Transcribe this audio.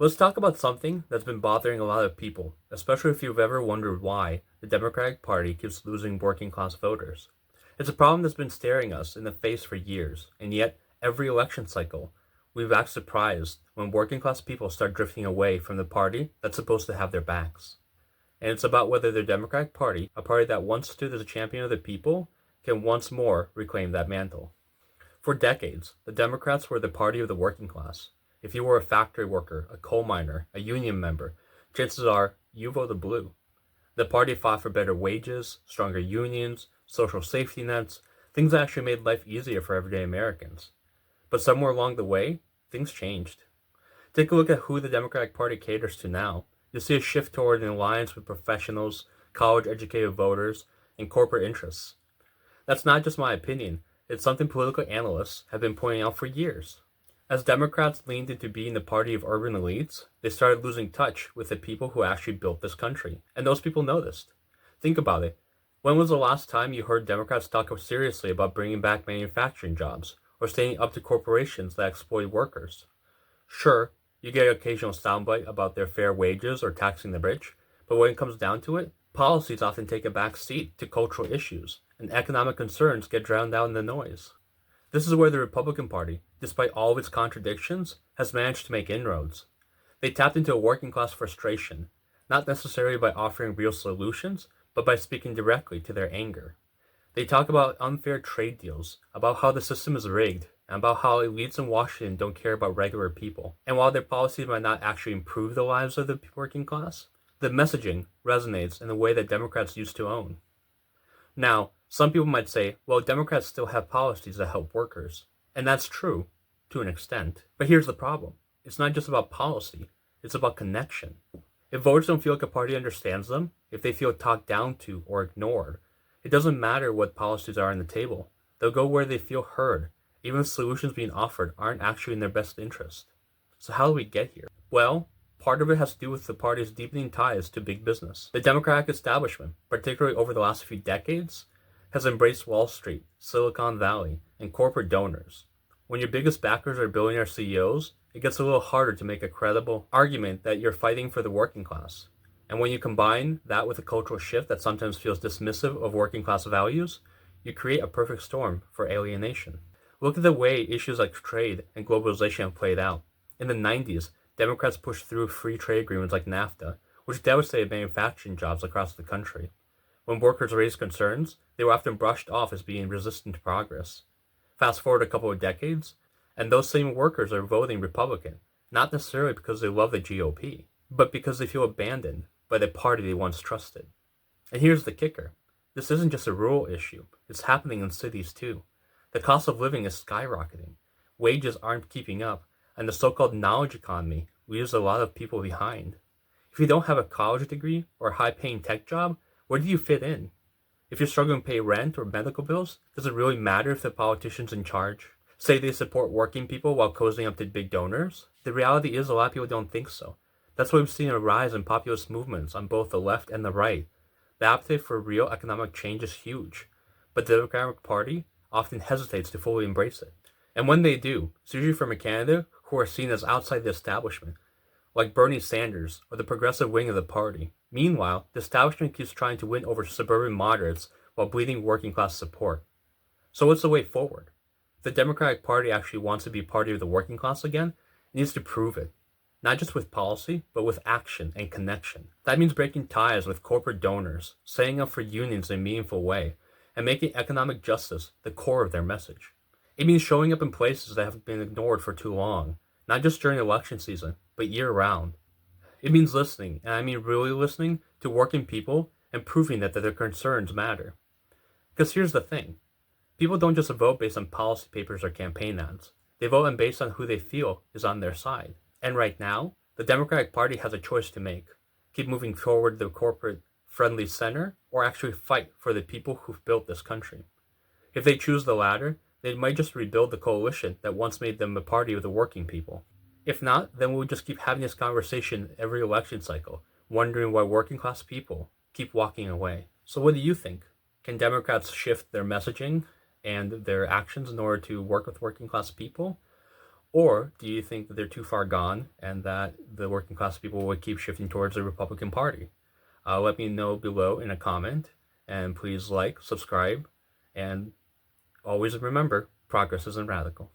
Let's talk about something that's been bothering a lot of people, especially if you've ever wondered why the Democratic Party keeps losing working class voters. It's a problem that's been staring us in the face for years, and yet every election cycle, we've act surprised when working class people start drifting away from the party that's supposed to have their backs. And it's about whether the Democratic Party, a party that once stood as a champion of the people, can once more reclaim that mantle. For decades, the Democrats were the party of the working class. If you were a factory worker, a coal miner, a union member, chances are you voted blue. The party fought for better wages, stronger unions, social safety nets, things that actually made life easier for everyday Americans. But somewhere along the way, things changed. Take a look at who the Democratic Party caters to now. You'll see a shift toward an alliance with professionals, college educated voters, and corporate interests. That's not just my opinion, it's something political analysts have been pointing out for years. As Democrats leaned into being the party of urban elites, they started losing touch with the people who actually built this country, and those people noticed. Think about it. When was the last time you heard Democrats talk seriously about bringing back manufacturing jobs, or standing up to corporations that exploit workers? Sure, you get an occasional soundbite about their fair wages or taxing the rich, but when it comes down to it, policies often take a back seat to cultural issues, and economic concerns get drowned out in the noise. This is where the Republican Party, despite all of its contradictions, has managed to make inroads. They tapped into a working class frustration, not necessarily by offering real solutions, but by speaking directly to their anger. They talk about unfair trade deals, about how the system is rigged, and about how elites in Washington don't care about regular people. And while their policies might not actually improve the lives of the working class, the messaging resonates in a way that Democrats used to own. Now, some people might say, well, Democrats still have policies that help workers. And that's true, to an extent. But here's the problem. It's not just about policy, it's about connection. If voters don't feel like a party understands them, if they feel talked down to or ignored, it doesn't matter what policies are on the table. They'll go where they feel heard, even if solutions being offered aren't actually in their best interest. So how do we get here? Well, part of it has to do with the party's deepening ties to big business. The Democratic establishment, particularly over the last few decades, has embraced Wall Street, Silicon Valley, and corporate donors. When your biggest backers are billionaire CEOs, it gets a little harder to make a credible argument that you're fighting for the working class. And when you combine that with a cultural shift that sometimes feels dismissive of working class values, you create a perfect storm for alienation. Look at the way issues like trade and globalization have played out. In the 90s, Democrats pushed through free trade agreements like NAFTA, which devastated manufacturing jobs across the country. When workers raised concerns, they were often brushed off as being resistant to progress. Fast forward a couple of decades, and those same workers are voting Republican, not necessarily because they love the GOP, but because they feel abandoned by the party they once trusted. And here's the kicker. This isn't just a rural issue, it's happening in cities too. The cost of living is skyrocketing, wages aren't keeping up, and the so-called knowledge economy leaves a lot of people behind. If you don't have a college degree or a high-paying tech job, where do you fit in? If you're struggling to pay rent or medical bills, does it really matter if the politicians in charge say they support working people while cozying up to big donors? The reality is a lot of people don't think so. That's why we've seen a rise in populist movements on both the left and the right. The appetite for real economic change is huge, but the Democratic Party often hesitates to fully embrace it. And when they do, it's usually from a candidate who are seen as outside the establishment, like Bernie Sanders or the progressive wing of the party. Meanwhile, the establishment keeps trying to win over suburban moderates while bleeding working class support. So what's the way forward? If the Democratic Party actually wants to be party of the working class again, it needs to prove it. Not just with policy, but with action and connection. That means breaking ties with corporate donors, setting up for unions in a meaningful way, and making economic justice the core of their message. It means showing up in places that have been ignored for too long, not just during election season, but year-round. It means listening, and I mean really listening, to working people and proving that their concerns matter. Because here's the thing. People don't just vote based on policy papers or campaign ads. They vote based on who they feel is on their side. And right now, the Democratic Party has a choice to make. Keep moving forward the corporate-friendly center, or actually fight for the people who've built this country. If they choose the latter, they might just rebuild the coalition that once made them a party of the working people. If not, then we'll just keep having this conversation every election cycle, wondering why working class people keep walking away. So what do you think? Can Democrats shift their messaging and their actions in order to work with working class people? Or do you think that they're too far gone and that the working class people would keep shifting towards the Republican Party? Let me know below in a comment, and please like, subscribe, and always remember, progress isn't radical.